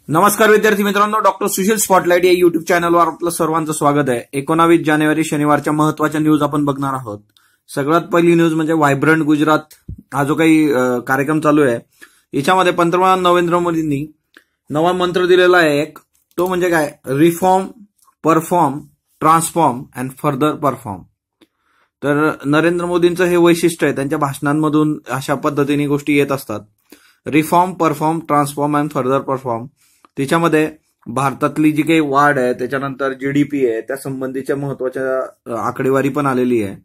नमस्कार विद्यार्थी मित्रांनो, डॉक्टर सुशील स्पॉटलाइट या युट्यूब चॅनलवर आपलं सर्वांचं स्वागत आहे। 19 जानेवारी शनिवारच्या महत्वाच्या न्यूज आपण बघणार आहोत। सगळ्यात पहिली न्यूज म्हणजे व्हायब्रंट गुजरात हा जो काही कार्यक्रम चालू आहे, याच्यामध्ये पंतप्रधान नरेंद्र मोदींनी नवा मंत्र दिलेला आहे एक, तो म्हणजे काय, reform, perform, transform and further perform. तर नरेंद्र मोदींचं हे वैशिष्ट्य आहे, त्यांच्या भाषणांमधून अशा पद्धतीने गोष्टी येत असतात। Reform, perform, transform and further perform. त्याच्यामध्ये भारतातली जी काही वाढ आहे, त्याच्यानंतर जीडीपी आहे, त्या संबंधीच्या महत्वाच्या आकडेवारी पण आलेली आहे।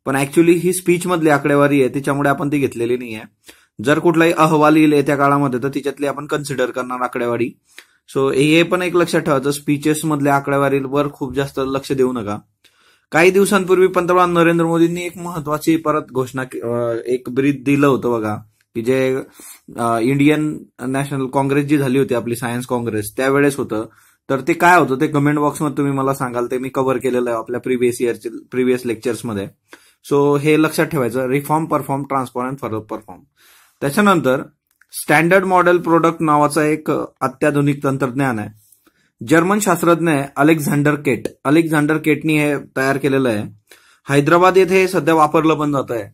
पण ऍक्च्युअली ही स्पीच मधली आकडेवारी आहे, त्याच्यामुळे आपण ती घेतलेली नाही आहे। जर कुठलाही अहवाल येईल येत्या काळामध्ये तर तिच्यातली आपण कन्सिडर करणार आकडेवारी। सो हे पण एक लक्षात ठेवायचं, स्पीचेस मधल्या आकडेवारीवर खूप जास्त लक्ष देऊ नका। काही दिवसांपूर्वी पंतप्रधान नरेंद्र मोदींनी एक महत्वाची परत घोषणा, एक ब्रीथ दिलं होतं बघा, की जे इंडियन नॅशनल काँग्रेस जी झाली होती आपली, सायन्स काँग्रेस, त्यावेळेस होतं। तर ते काय होतं ते कमेंट बॉक्समध्ये तुम्ही मला सांगाल, ते मी कव्हर केलेलं आहे आपल्या प्रिव्हियस लेक्चर्समध्ये। सो हे लक्षात ठेवायचं, reform, perform, transform and further perform. त्याच्यानंतर स्टँडर्ड मॉडेल प्रोडक्ट नावाचं एक अत्याधुनिक तंत्रज्ञान आहे। जर्मन शास्त्रज्ञ अलेक्झांडर केटनी हे तयार केलेलं आहे। हैदराबाद येथे सध्या वापरलं पण जात आहे।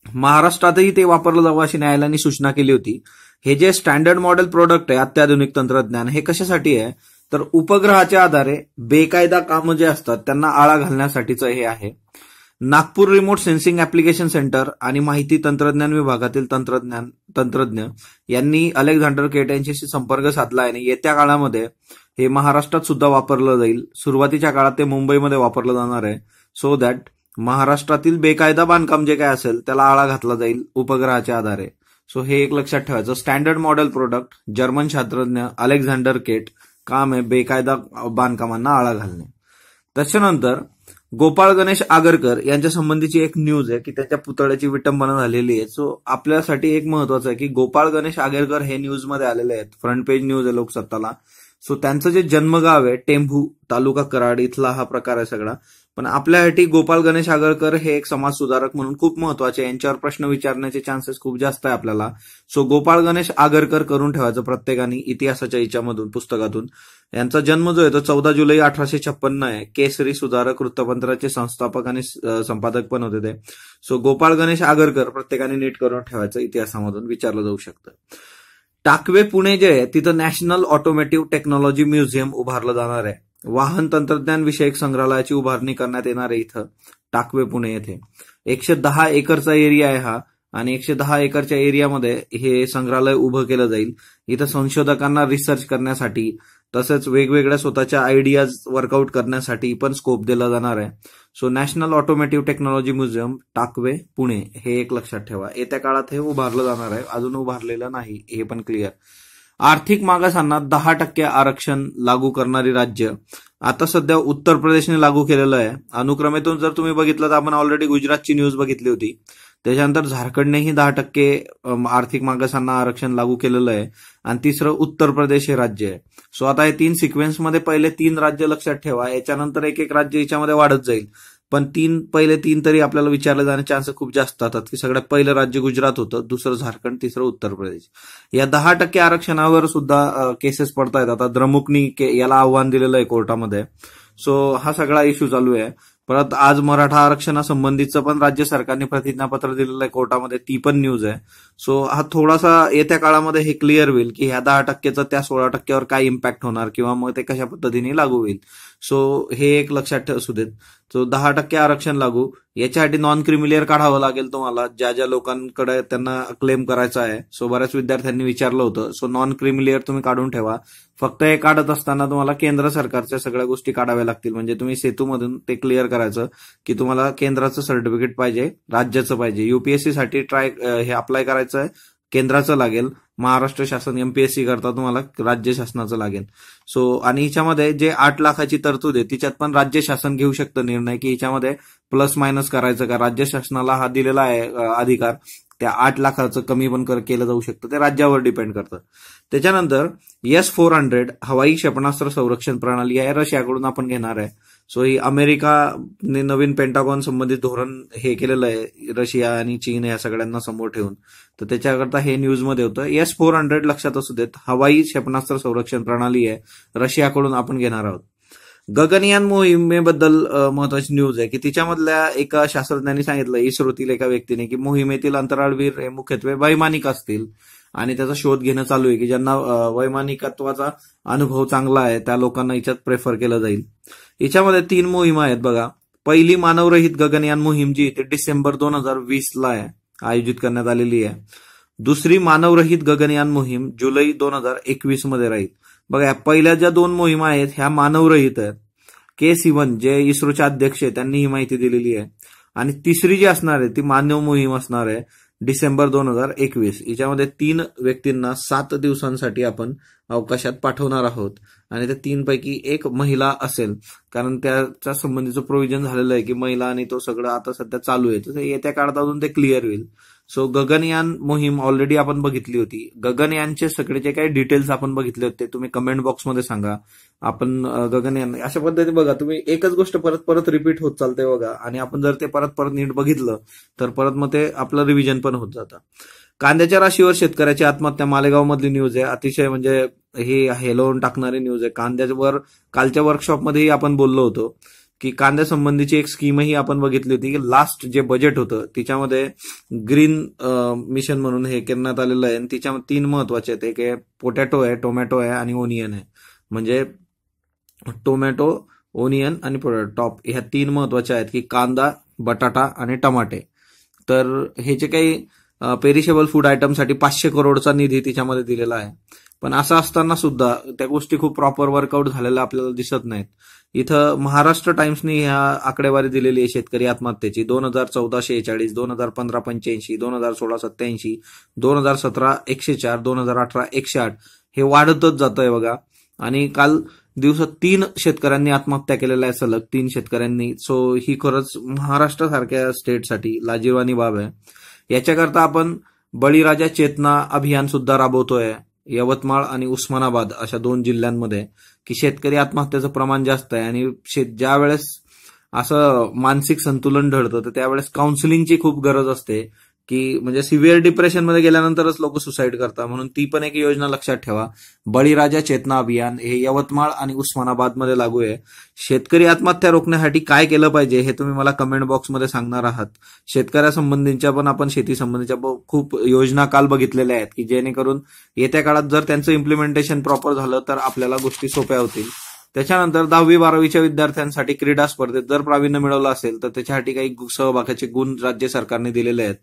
महाराष्ट्रातही ते वापरलं जावं अशी न्यायालयाने सूचना केली होती। हे जे स्टँडर्ड मॉडेल प्रोडक्ट आहे, अत्याधुनिक तंत्रज्ञान, हे कशासाठी आहे तर उपग्रहाच्या आधारे बेकायदा कामं जे असतात त्यांना आळा घालण्यासाठीचं हे आहे। Nagpur remote sensing application centre आणि माहिती तंत्रज्ञान विभागातील तंत्रज्ञ यांनी अलेक्झांडर केट यांच्याशी संपर्क साधला आहे आणि येत्या काळामध्ये हे महाराष्ट्रात सुद्धा वापरलं जाईल। सुरुवातीच्या काळात ते मुंबईमध्ये वापरलं जाणार आहे, सो दॅट महाराष्ट्रातील बेकायदा बांधकाम जे काय असेल त्याला आळा घातला जाईल उपग्रहाच्या आधारे। सो हे एक लक्षात ठेवायचं, स्टँडर्ड मॉडेल प्रोडक्ट, जर्मन शास्त्रज्ञ अलेक्झांडर केट, काम आहे बेकायदा बांधकामांना आळा घालणे। त्याच्यानंतर गोपाळ गणेश आगरकर यांच्या संबंधीची एक न्यूज आहे की त्यांच्या पुतळ्याची विटंबना झालेली आहे। सो आपल्यासाठी एक महत्वाचं आहे की गोपाळ गणेश आगरकर हे न्यूजमध्ये आलेले आहेत, फ्रंट पेज न्यूज आहे लोकसत्ताला। सो त्यांचं जे जन्मगाव आहे टेंभू, तालुका कराड, इथला हा प्रकार आहे सगळा। पण आपल्यासाठी गोपाळ गणेश आगरकर हे एक समाज सुधारक म्हणून खूप महत्वाचे, यांच्यावर प्रश्न विचारण्याचे चान्सेस खूप जास्त आहे आपल्याला। सो गोपाळ गणेश आगरकर करून ठेवायचं प्रत्येकाने इतिहासाच्या याच्यामधून, पुस्तकातून। यांचा जन्म जो आहे तो 14 जुलै 1856 आहे। केसरी सुधारक वृत्तपत्राचे संस्थापक आणि संपादक पण होते ते। सो गोपाळ गणेश आगरकर प्रत्येकाने नीट करून ठेवायचं, इतिहासामधून विचारलं जाऊ शकतं। टाकवे पुणे जे आहे तिथं नॅशनल ऑटोमेटिव्ह टेक्नॉलॉजी म्युझियम उभारलं जाणार आहे। वाहन तंत्रज्ञान विषयक संग्रहालयाची उभारणी करण्यात येणार आहे इथं टाकवे पुणे येथे। 110 एकरचा एरिया आहे हा, आणि 110 एकरच्या एरियामध्ये हे संग्रहालय उभं केलं जाईल। इथं संशोधकांना रिसर्च करण्यासाठी तसंच वेगवेगळ्या स्वतःच्या आयडियाज वर्कआउट करण्यासाठी पण स्कोप दिला जाणार आहे। So national automotive technology museum टाकवे पुणे हे एक लक्षात ठेवा, येत्या काळात हे उभारलं जाणार आहे, अजून उभारलेलं नाही हे पण क्लिअर। आर्थिक मागासांना 10% आरक्षण लागू करणारी राज्य, आता सध्या उत्तर प्रदेशने लागू केलेलं आहे। अनुक्रमेतून जर तुम्ही बघितलं तर आपण ऑलरेडी गुजरातची न्यूज बघितली होती, त्याच्यानंतर झारखंडनेही 10% आर्थिक मागासांना आरक्षण लागू केलेलं आहे, आणि तिसरं उत्तर प्रदेश हे राज्य आहे। सो आता हे 3 सिक्वेन्समध्ये पहिले 3 राज्य लक्षात ठेवा, याच्यानंतर एक राज्य याच्यामध्ये वाढत जाईल, पण पहिले 3 तरी आपल्याला विचारले जाण्याचे चान्सेस खूप जास्त असतात, की सगळ्यात पहिलं राज्य गुजरात होतं, दुसरं झारखंड, तिसरं उत्तर प्रदेश। या 10% आरक्षणावर सुद्धा केसेस पडतायत। आता द्रमुकनी याला आव्हान दिलेलं आहे कोर्टामध्ये। सो हा सगळा इश्यू चालू आहे। परत आज मराठा आरक्षणासंबंधीचं पण राज्य सरकारने प्रतिज्ञापत्र दिलेलं आहे कोर्टामध्ये, ती पण न्यूज आहे। सो हा थोडासा येत्या काळामध्ये हे क्लिअर होईल की ह्या 10%चं त्या 16%वर काय इम्पॅक्ट होणार, किंवा मग ते कशा पद्धतीने लागू होईल। सो हे एक लक्षात असू देत। सो 10% आरक्षण लागू, याच्यासाठी नॉन क्रिमिलियर काढावं लागेल तुम्हाला, ज्या ज्या लोकांकडे त्यांना क्लेम करायचा आहे। सो बऱ्याच विद्यार्थ्यांनी विचारलं होतं, सो नॉन क्रिमिलियर तुम्ही काढून ठेवा। फक्त हे काढत असताना तुम्हाला केंद्र सरकारच्या सगळ्या गोष्टी काढाव्या लागतील, म्हणजे तुम्ही सेतूमधून ते क्लिअर करायचं की तुम्हाला केंद्राचं सर्टिफिकेट पाहिजे, राज्याचं पाहिजे। युपीएससी साठी हे अप्लाय करायचं आहे, केंद्राचं लागेल। महाराष्ट्र शासन एमपीएससी करता तुम्हाला राज्य शासनाचं लागेल। सो आणि हिच्यामध्ये जे 8 लाखाची तरतूद आहे तिच्यात पण राज्य शासन घेऊ शकतं निर्णय, की हिच्यामध्ये प्लस मायनस करायचं का। राज्य शासनाला हा दिलेला आहे अधिकार, त्या 8 लाखाचं कमी पण केलं जाऊ शकतं, ते राज्यावर डिपेंड करतं। त्याच्यानंतर S-400 हवाई क्षेपणास्त्र संरक्षण प्रणाली आहे, रशियाकडून आपण घेणार आहे। सो ही अमेरिकाने नवीन पेंटागॉन संबंधित धोरण हे केलेलं आहे रशिया आणि चीन या सगळ्यांना समोर ठेवून. तर त्याच्याकरता हे न्यूजमध्ये होतं. S-400 लक्षात असू देत, हवाई क्षेपणास्त्र संरक्षण प्रणाली आहे, रशियाकडून आपण घेणार आहोत. गगनयान मोहिमेबद्दल महत्वाची न्यूज आहे की तिच्यामधल्या एका शास्त्रज्ञांनी सांगितलं, इस्रोतील एका व्यक्तीने, की मोहिमेतील अंतराळवीर हे मुख्यत्वे वैमानिक असतील आणि त्याचा शोध घेणं चालू आहे की ज्यांना वैमानिकत्वाचा अनुभव चांगला आहे त्या लोकांना याच्यात प्रेफर केलं जाईल. याच्यामध्ये 3 मोहिमा आहेत बघा. पहिली मानवरहित गगनयान मोहीम जी ते डिसेंबर 2020ला आयोजित करण्यात आलेली आहे. दुसरी मानवरहित गगनयान मोहीम जुलै 2021 मध्ये राहील. बघा, पहिल्या ज्या 2 मोहिमा आहेत ह्या मानवरहित आहेत. के सिवन जे इस्रोचे अध्यक्ष आहेत त्यांनी ही माहिती दिलेली आहे. आणि तिसरी जी असणार आहे ती मानव मोहीम असणार आहे डिसेंबर 2021. याच्यामध्ये 3 व्यक्तींना 7 दिवसांसाठी आपण अवकाशात पाठवणार आहोत आणि त्या 3 पैकी एक महिला असेल, कारण त्याच्या संबंधीचं प्रोव्हिजन झालेलं आहे की महिला आणि तो सगळं आता सध्या चालू आहे. तर येत्या काळात अजून ते क्लिअर होईल. सो गगनयान मोहीम ऑलरेडी आपण बघितली होती. गगनयानचे सगळे जे काही डिटेल्स आपण बघितले होते तुम्ही कमेंट बॉक्समध्ये सांगा. आपण गगनयान अशा पद्धतीने बघा, तुम्ही एकच गोष्ट परत परत रिपीट होत चालते बघा, आणि आपण जर ते परत परत नीट बघितलं तर परत मग ते आपलं रिव्हिजन पण होत जातं. कांद्याच्या राशीवर शेतकऱ्याची आत्महत्या, मालेगाव मधली न्यूज आहे. अतिशय म्हणजे हे हेलवून टाकणारी न्यूज आहे. कांद्यावर कालच्या वर्कशॉपमध्येही आपण बोललो होतो की कांद्यासंबंधीची एक स्कीमही आपण बघितली होती की लास्ट जे बजेट होतं त्याच्यामध्ये ग्रीन मिशन म्हणून हे करण्यात आलेलं आहे. आणि तिच्यामध्ये 3 महत्वाचे आहेत. एक आहे पोटॅटो आहे, टोमॅटो आहे आणि ओनियन आहे. म्हणजे टोमॅटो, ओनियन आणि टॉप ह्या 3 महत्वाच्या आहेत की कांदा, बटाटा आणि टमाटे. तर हे जे काही पेरिशेबल फूड आयटमसाठी 500 करोडचा निधी तिच्यामध्ये दिलेला आहे. पण असं असताना सुद्धा त्या गोष्टी खूप प्रॉपर वर्कआउट झालेल्या आपल्याला दिसत नाहीत. इथं महाराष्ट्र टाइम्सनी ह्या आकडेवारी दिलेली आहे शेतकरी आत्महत्येची. 2014 46, 2015 85, 2016 87, 2017 104, 2018 108 हे वाढतच जातंय बघा. आणि काल दिवसात 3 शेतकऱ्यांनी आत्महत्या केलेल्या आहे, सलग 3 शेतकऱ्यांनी. सो ही खरंच महाराष्ट्रासारख्या स्टेटसाठी लाजिरवाणी बाब आहे. याच्याकरता आपण बळीराजा चेतना अभियान सुद्धा राबवतोय यवतमाळ आणि उस्मानाबाद अशा 2 जिल्ह्यांमध्ये, की शेतकरी आत्महत्येचं प्रमाण जास्त आहे. आणि ज्या वेळेस असं मानसिक संतुलन ढळतं तर त्यावेळेस काउन्सिलिंगची खूप गरज असते, की म्हणजे सिव्हिअर डिप्रेशनमध्ये गेल्यानंतरच लोक सुसाईड करतात. म्हणून ती पण एक योजना लक्षात ठेवा. बळीराजा चेतना अभियान हे यवतमाळ आणि उस्मानाबादमध्ये लागू आहे. शेतकरी आत्महत्या रोखण्यासाठी काय केलं पाहिजे हे तुम्ही मला कमेंट बॉक्समध्ये सांगणार आहात. शेतकऱ्यासंबंधीच्या पण आपण शेती संबंधीच्या खूप योजना काल बघितलेल्या आहेत की जेणेकरून येत्या काळात जर त्यांचं इम्प्लिमेंटेशन प्रॉपर झालं तर आपल्याला गोष्टी सोप्या होतील. त्याच्यानंतर 10वी-12वीच्या विद्यार्थ्यांसाठी क्रीडा स्पर्धेत जर प्रावीण्य मिळवलं असेल तर त्याच्यासाठी काही सहभागाचे गुण राज्य सरकारने दिलेले आहेत.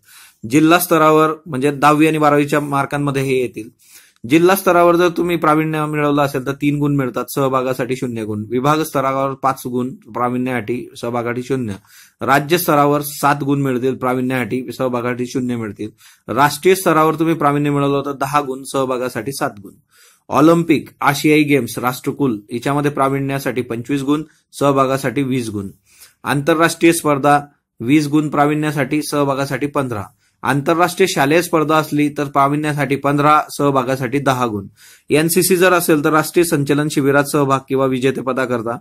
जिल्हा स्तरावर म्हणजे 10वी आणि 12वीच्या मार्कांमध्ये हे येतील. जिल्हा स्तरावर जर तुम्ही प्रावीण्य मिळवलं असेल तर 3 गुण मिळतात, सहभागासाठी 0 गुण. विभाग स्तरावर 5 गुण प्रावीण्यासाठी, सहभागासाठी 0. राज्य स्तरावर 7 गुण मिळतील प्रावीण्यासाठी, सहभागासाठी 0 मिळतील. राष्ट्रीय स्तरावर तुम्ही प्रावीण्य मिळवलं तर 10 गुण, सहभागासाठी 7 गुण. ऑलिम्पिक, आशियाई गेम्स, राष्ट्रकुल याच्यामध्ये प्रावीण्यासाठी 25 गुण, सहभागासाठी 20 गुण. आंतरराष्ट्रीय स्पर्धा 20 गुण प्रावीण्यासाठी, सहभागासाठी 15. आंतरराष्ट्रीय शालेय स्पर्धा असली तर प्रावीण्यासाठी 15, सहभागासाठी 10 गुण. एनसीसी जर असेल तर राष्ट्रीय संचलन शिबिरात सहभाग किंवा विजेतेपदाकरता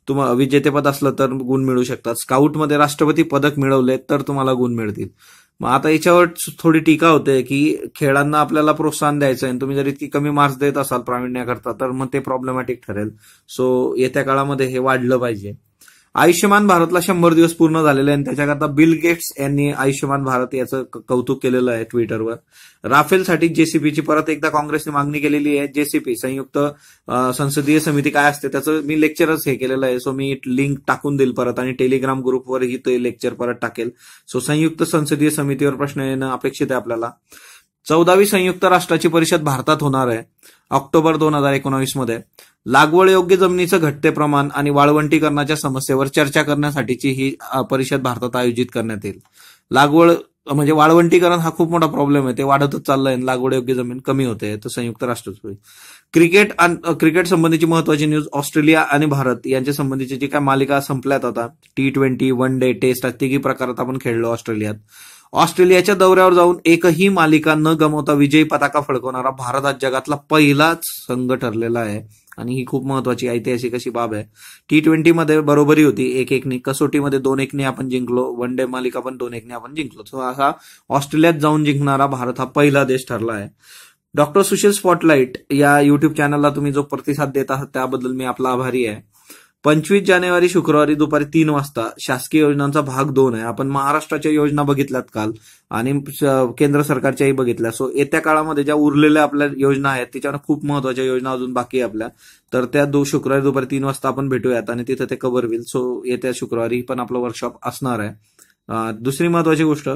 तुम्हाला विजेतेपद असलं तर गुण मिळू शकतात. स्काउटमध्ये राष्ट्रपती पदक मिळवले तर तुम्हाला गुण मिळतील. मग आता याच्यावर थोडी टीका होते की खेळांना आपल्याला प्रोत्साहन द्यायचं आहे, तुम्ही जर इतकी कमी मार्क्स देत असाल प्रावीण्याकरता तर मग ते प्रॉब्लेमॅटिक ठरेल. सो येत्या काळामध्ये हे वाढलं पाहिजे. आयुष्यमान भारतला 100 दिवस पूर्ण झालेले आणि त्याच्याकरता बिल गेट्स यांनी आयुष्यमान भारत याचं कौतुक केलेलं आहे ट्विटरवर. राफेलसाठी जेसीपीची परत एकदा काँग्रेसने मागणी केलेली आहे. जेसीपी संयुक्त संसदीय समिती काय असते त्याचं मी लेक्चरच हे केलेलं आहे. सो मी लिंक टाकून देईल परत आणि टेलिग्राम ग्रुपवरही ते लेक्चर परत टाकेल. सो संयुक्त संसदीय समितीवर प्रश्न येणं अपेक्षित आहे आपल्याला. 14वी संयुक्त राष्ट्राची परिषद भारतात होणार आहे ऑक्टोबर 2019 मध्ये. लागवड योग्य जमिनीचं घटते प्रमाण आणि वाळवंटीकरणाच्या समस्येवर चर्चा करण्यासाठीची ही परिषद भारतात आयोजित करण्यात येईल. लागवड म्हणजे वाळवंटीकरण हा खूप मोठा प्रॉब्लेम आहे, ते वाढतच चाललंय. लागवड योग्य जमीन कमी होते, तर संयुक्त राष्ट्रच होईल. क्रिकेट संबंधीची महत्वाची न्यूज. ऑस्ट्रेलिया आणि भारत यांच्या संबंधीची जी काय मालिका संपल्यात आता, T20, वन डे, टेस्ट तिघी प्रकारात आपण खेळलो ऑस्ट्रेलियात. ऑस्ट्रेलियाच्या दौऱ्यावर जाऊन एकही मालिका न गमावता विजयी पताका फडकवणारा भारत हा जगातला पहिलाच संघ ठरलेला आहे आणि ही खूप महत्वाची ऐतिहासिक अशी बाब आहे. T20 मध्ये बरोबरी होती 1-1 कसोटीमध्ये 2-1 आपण जिंकलो, वन डे मालिका पण 2-1 आपण जिंकलो. सो असा ऑस्ट्रेलियात जाऊन जिंकणारा भारत हा पहिला देश ठरला आहे. डॉक्टर सुशील स्पॉटलाईट या युट्यूब चॅनलला तुम्ही जो प्रतिसाद देत आहात त्याबद्दल मी आपला आभारी आहे. 25 जानेवारी शुक्रवारी दुपारी 3 वाजता शासकीय योजनांचा भाग 2 आहे. आपण महाराष्ट्राच्या योजना बघितल्यात काल आणि केंद्र सरकारच्याही बघितल्या. सो येत्या काळामध्ये ज्या उरलेल्या आपल्या योजना आहेत त्याच्यावर खूप महत्वाच्या योजना अजून बाकी आहे आपल्या, तर त्या शुक्रवारी दुपारी 3 वाजता आपण भेटूयात आणि तिथं ते कव्हर होईल. सो येत्या शुक्रवारी पण आपलं वर्कशॉप असणार आहे. दुसरी महत्वाची गोष्ट,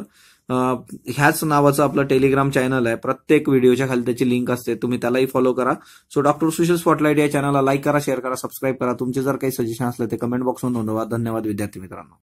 ह्याच नावाचं आपलं टेलिग्राम चॅनल आहे. प्रत्येक व्हिडिओच्या खाली त्याची लिंक असते, तुम्ही त्यालाही फॉलो करा. सो डॉक्टर सुशील स्पॉटलाईट या चॅनलला लाईक करा, शेअर करा, सबस्क्राईब करा. तुमचे जर काही सजेशन असले ते कमेंट बॉक्समध्ये नोंदवा. धन्यवाद विद्यार्थी मित्रांनो.